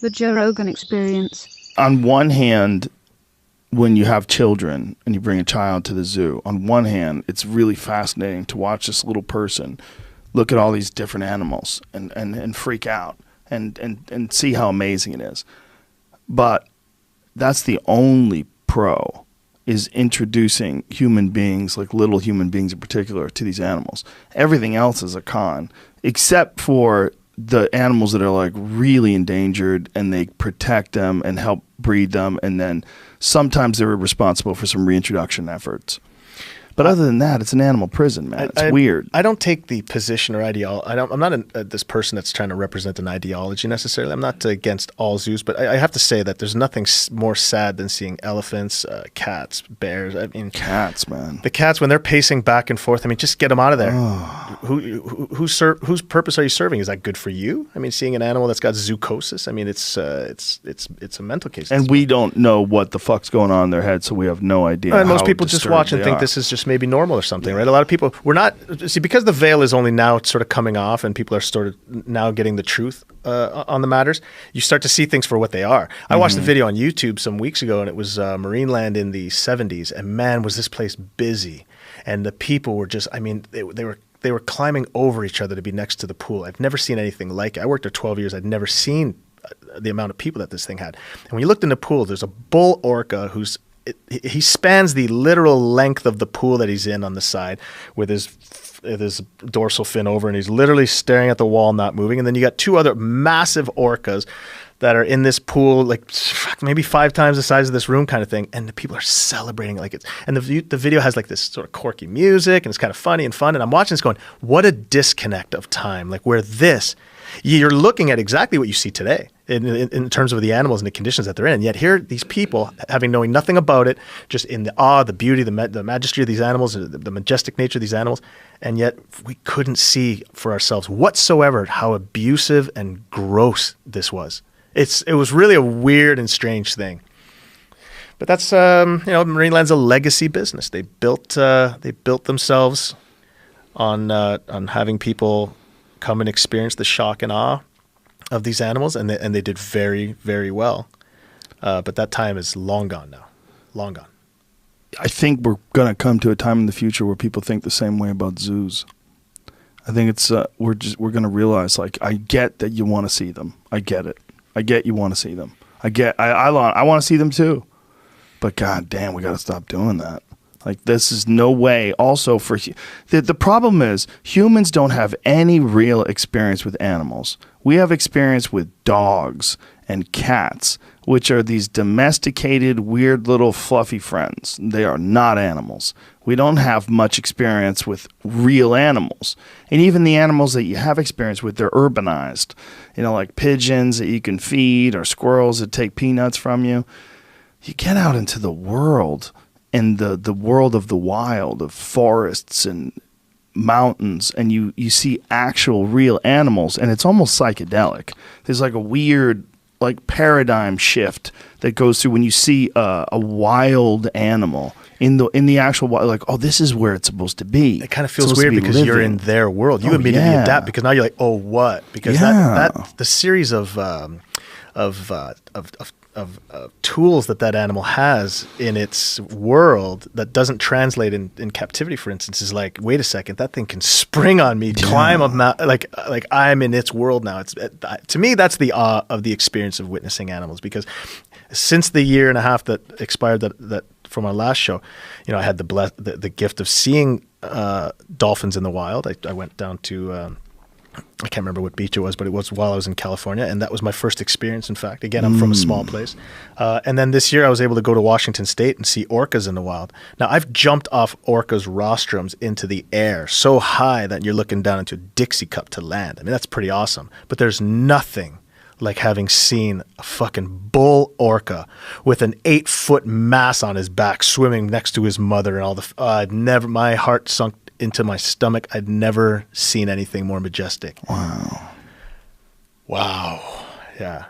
The Joe Rogan Experience. On one hand, when you have children and you bring a child to the zoo, on one hand, it's really fascinating to watch this little person look at all these different animals and freak out and see how amazing it is. But that's the only pro, is introducing human beings, like little human beings in particular, to these animals. Everything else is a con, except for the animals that are like really endangered, and they protect them and help breed them, and then sometimes they're responsible for some reintroduction efforts. But other than that, it's an animal prison, man. It's weird. I don't take the position or ideology. I'm not this person that's trying to represent an ideology necessarily. I'm not against all zoos, but I have to say that there's nothing more sad than seeing elephants, cats, bears. I mean, cats, man. The cats, when they're pacing back and forth, I mean, just get them out of there. Oh. Whose purpose are you serving? Is that good for you? I mean, seeing an animal that's got zoocosis, I mean, it's a mental case. And we don't know what the fuck's going on in their head, so we have no idea. And most people just watch and think this is just maybe normal or something, right? A lot of people, because the veil is only now sort of coming off and people are sort of now getting the truth on the matters, you start to see things for what they are. I watched the video on YouTube some weeks ago, and it was Marineland in the 70s, and man, was this place busy. And the people were just, I mean, they were climbing over each other to be next to the pool. I've never seen anything like it. I worked there 12 years. I'd never seen the amount of people that this thing had. And when you looked in the pool, there's a bull orca he spans the literal length of the pool that he's in on the side with his dorsal fin over, and he's literally staring at the wall, not moving. And then you got two other massive orcas that are in this pool, like maybe 5 times the size of this room kind of thing. And the people are celebrating like it's, and the video has like this sort of quirky music, and it's kind of funny and fun. And I'm watching this going, what a disconnect of time. Like where you're looking at exactly what you see today in terms of the animals and the conditions that they're in. And yet here, these people, knowing nothing about it, just in the awe, the beauty, the majesty of these animals, the majestic nature of these animals, and yet we couldn't see for ourselves whatsoever how abusive and gross this was. It was really a weird and strange thing. But that's Marineland's a legacy business. They built themselves on having people come and experience the shock and awe of these animals, and they did very, very well. But that time is long gone now. Long gone. I think we're going to come to a time in the future where people think the same way about zoos. I think it's we're going to realize, like, I get that you want to see them. I get it. I get you want to see them. I want to see them too. But god damn, we got to stop doing that. Like, this is no way. Also, the problem is humans don't have any real experience with animals. We have experience with dogs and cats, which are these domesticated, weird little fluffy friends. They are not animals. We don't have much experience with real animals. And even the animals that you have experience with, they're urbanized. You know, like pigeons that you can feed or squirrels that take peanuts from you. You get out into the world, and the world of the wild, of forests and mountains, and you see actual real animals, and it's almost psychedelic. There's like a weird like paradigm shift that goes through when you see a wild animal in the actual wild, like, oh, this is where it's supposed to be. It kind of feels weird because you're in their world. You immediately adapt, because now you're like, oh, what? Because that the series of tools that animal has in its world that doesn't translate in captivity, for instance, is like, wait a second, that thing can spring on me, climb up mountain, like I'm in its world now. It's to me, that's the awe of the experience of witnessing animals, because since the year and a half that expired that from our last show, I had the gift of seeing dolphins in the wild. I went down to I can't remember what beach it was, but it was while I was in California, and that was my first experience, in fact. Again, I'm from a small place. And then this year I was able to go to Washington State and see orcas in the wild. Now, I've jumped off orcas' rostrums into the air so high that you're looking down into a Dixie cup to land. I mean, that's pretty awesome. But there's nothing like having seen a fucking bull orca with an 8-foot mass on his back swimming next to his mother and all the... my heart sunk into my stomach. I'd never seen anything more majestic. Wow. Yeah.